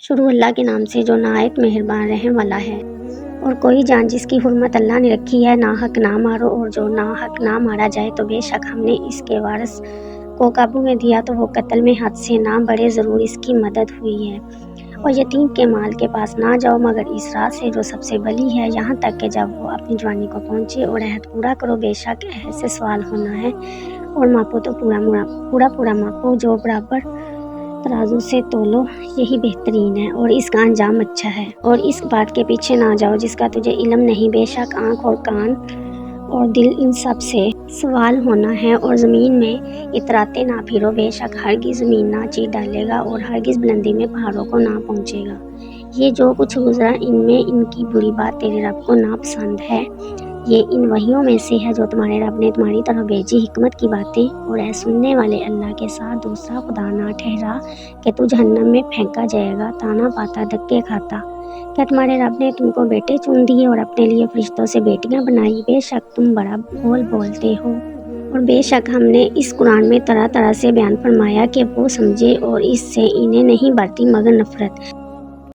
شروع اللہ کے نام سے جو نہایت مہربان رحم والا ہے۔ اور کوئی جان جس کی حرمت اللہ نے رکھی ہے ناحق نہ مارو، اور جو ناحق نہ مارا جائے تو بے شک ہم نے اس کے وارث کو قابو میں دیا تو وہ قتل میں حد سے نہ بڑھے، ضرور اس کی مدد ہوئی ہے۔ اور یتیم کے مال کے پاس نہ جاؤ مگر اس راہ سے جو سب سے بلی ہے، یہاں تک کہ جب وہ اپنی جوانی کو پہنچے، اور عہد پورا کرو، بے شک عہد سے سوال ہونا ہے، اور ماپو تو پورا ماپو، جو برابر ترازو سے تولو، یہی بہترین ہے اور اس کا انجام اچھا ہے۔ اور اس بات کے پیچھے نہ جاؤ جس کا تجھے علم نہیں، بے شک آنکھ اور کان اور دل ان سب سے سوال ہونا ہے۔ اور زمین میں اتراتے نہ پھرو، بے شک ہرگز زمین نہ چیر ڈالے گا اور ہرگز بلندی میں پہاڑوں کو نہ پہنچے گا۔ یہ جو کچھ گزرا ان میں ان کی بری بات تیرے رب کو ناپسند ہے۔ یہ ان وحیوں میں سے ہے جو تمہارے رب نے تمہاری طرف بھیجی، حکمت کی باتیں۔ اور اے سننے والے، اللہ کے ساتھ دوسرا خدا نہ ٹھہرا کہ تو جہنم میں پھینکا جائے گا، تانا پاتا، دھکے کھاتا۔ کیا تمہارے رب نے تم کو بیٹے چن دیے اور اپنے لیے فرشتوں سے بیٹیاں بنائی؟ بے شک تم بڑا بول بولتے ہو۔ اور بے شک ہم نے اس قرآن میں طرح طرح سے بیان فرمایا کہ وہ سمجھے، اور اس سے انہیں نہیں برتی مگر نفرت۔